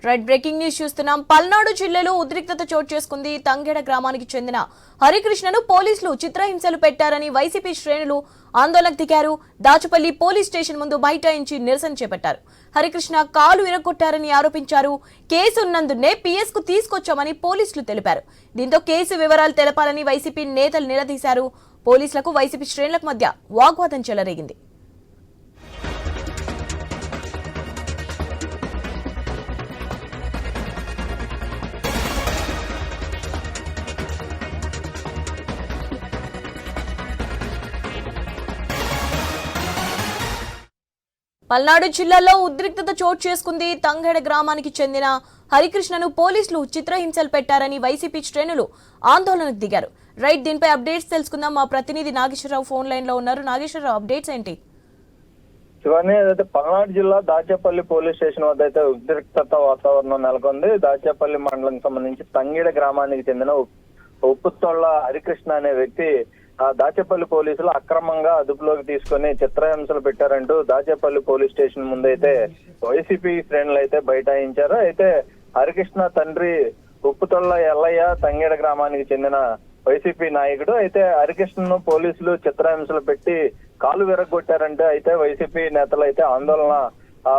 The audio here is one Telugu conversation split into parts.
రైట్ బ్రేకింగ్ న్యూస్ చూస్తున్నాం. పల్నాడు జిల్లాలో ఉద్రిక్తత చోటు చేసుకుంది. తంగెడ గ్రామానికి చెందిన హరికృష్ణను పోలీసులు చిత్రహింసలు పెట్టారని వైసీపీ శ్రేణులు ఆందోళనకు దిగారు. దాచుపల్లి పోలీస్ స్టేషన్ ముందు బైఠాయించి నిరసన చేపట్టారు. హరికృష్ణ కాలు విరగొట్టారని ఆరోపించారు. కేసు ఉన్నందునే పిఎస్ కు తీసుకొచ్చామని పోలీసులు తెలిపారు. దీంతో కేసు వివరాలు తెలపాలని వైసీపీ నేతలు నిలదీశారు. పోలీసులకు వైసీపీ శ్రేణులకు మధ్య వాగ్వాదం చెలరేగింది. పల్నాడు జిల్లాలో ఉద్రిక్తత చోటు చేసుకుంది. తంగెడ గ్రామానికి చెందిన హరికృష్ణను పోలీసులు చిత్రహింసలు పెట్టారని వైసీపీ శ్రేణులు ఆందోళనకు దిగారు. రైట్, దీనిపై అప్డేట్స్ తెలుసుకుందాం. మా ప్రతినిధి నాగేశ్వరరావు ఫోన్ లైన్ లో ఉన్నారు. నాగేశ్వరరావు, అప్డేట్స్ ఏంటి? శివాని, ఏదైతే పల్నాడు జిల్లా దాచేపల్లి పోలీస్ స్టేషన్ వద్ద అయితే ఉద్రిక్తత వాతావరణం నెలకొంది. దాచేపల్లి మండలం సంబంధించి తంగెడ గ్రామానికి చెందిన ఉప్పుతోళ్ల హరికృష్ణ అనే వ్యక్తి దాచేపల్లి పోలీసులు అక్రమంగా అదుపులోకి తీసుకుని చిత్రహింసలు పెట్టారంటూ దాచేపల్లి పోలీస్ స్టేషన్ ముందైతే వైసీపీ శ్రేణులు అయితే బైఠాయించారు. అయితే హరికృష్ణ తండ్రి ఉప్పుతోళ్ల ఎల్లయ్య తంగెడ గ్రామానికి చెందిన వైసీపీ నాయకుడు. అయితే హరికృష్ణను పోలీసులు చిత్రహింసలు పెట్టి కాలు విరగొట్టారంటే అయితే వైసీపీ నేతలు అయితే ఆందోళన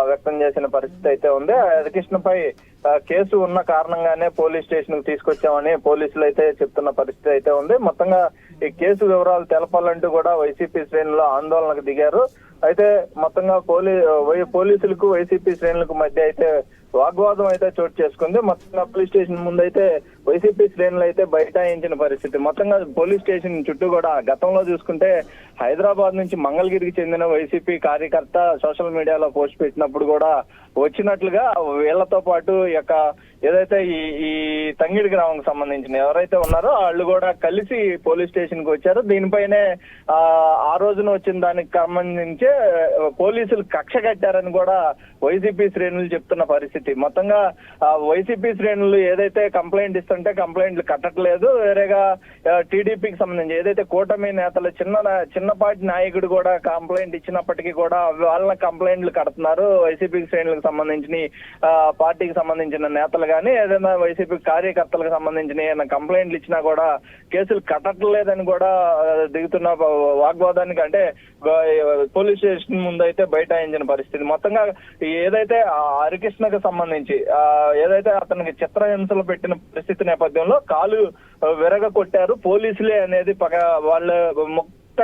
వ్యక్తం చేసిన పరిస్థితి అయితే ఉంది. హరికృష్ణపై కేసు ఉన్న కారణంగానే పోలీస్ స్టేషన్ కు తీసుకొచ్చామని పోలీసులు అయితే చెప్తున్న పరిస్థితి అయితే ఉంది. మొత్తంగా ఈ కేసు వివరాలు తెలపాలంటూ కూడా వైసీపీ శ్రేణులు ఆందోళనకు దిగారు. అయితే మొత్తంగా పోలీసులకు వైసీపీ శ్రేణులకు మధ్య అయితే వాగ్వాదం అయితే చోటు చేసుకుంది. మొత్తంగా పోలీస్ స్టేషన్ ముందు అయితే వైసీపీ శ్రేణులు అయితే బైఠాయించిన పరిస్థితి. మొత్తంగా పోలీస్ స్టేషన్ చుట్టూ కూడా గతంలో చూసుకుంటే హైదరాబాద్ నుంచి మంగళగిరికి చెందిన వైసీపీ కార్యకర్త సోషల్ మీడియాలో పోస్ట్ పెట్టినప్పుడు కూడా వచ్చినట్లుగా వీళ్లతో పాటు ఏదైతే ఈ తంగిడి గ్రామం సంబంధించిన ఎవరైతే ఉన్నారో వాళ్ళు కూడా కలిసి పోలీస్ స్టేషన్ కి వచ్చారు. దీనిపైనే ఆ రోజున వచ్చిన దానికి సంబంధించి పోలీసులు కక్ష కట్టారని కూడా వైసీపీ శ్రేణులు చెప్తున్న పరిస్థితి. మొత్తంగా వైసీపీ శ్రేణులు ఏదైతే కంప్లైంట్ ఇస్తుంటే కంప్లైంట్లు కట్టట్లేదు. వేరేగా టీడీపీకి సంబంధించి ఏదైతే కూటమి నేతలు చిన్నపాటి నాయకుడు కూడా కంప్లైంట్ ఇచ్చినప్పటికీ కూడా వాళ్ళ కంప్లైంట్లు కడుతున్నారు. వైసీపీ శ్రేణులకు సంబంధించిన పార్టీకి సంబంధించిన నేతలు కానీ ఏదైనా వైసీపీ కార్యకర్తలకు సంబంధించిన కంప్లైంట్లు ఇచ్చినా కూడా కేసులు కట్టట్లేదని కూడా దిగుతున్న వాగ్వాదానికి అంటే పోలీస్ స్టేషన్ ముందు అయితే బైఠాయించిన పరిస్థితి. మొత్తంగా ఏదైతే హరికృష్ణకు సంబంధించి ఏదైతే అతనికి చిత్రహింసలు పెట్టిన పరిస్థితి నేపథ్యంలో కాలు విరగ కొట్టారు పోలీసులే అనేది వాళ్ళ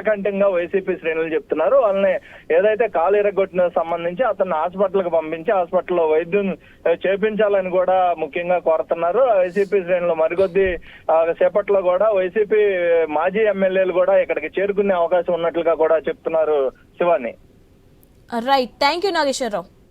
కంఠంగా వైసీపీ శ్రేణులు చెప్తున్నారు. వాళ్ళని ఏదైతే కాలు ఎరగొట్టిన సంబంధించి అతన్ని హాస్పిటల్ కు పంపించి హాస్పిటల్లో వైద్యం చేపించాలని కూడా ముఖ్యంగా కోరుతున్నారు వైసీపీ శ్రేణులు. మరికొద్ది సేపట్లో కూడా వైసీపీ మాజీ ఎమ్మెల్యేలు కూడా ఇక్కడికి చేరుకునే అవకాశం ఉన్నట్లుగా కూడా చెప్తున్నారు. Shivani, right, thank you Nageswararao.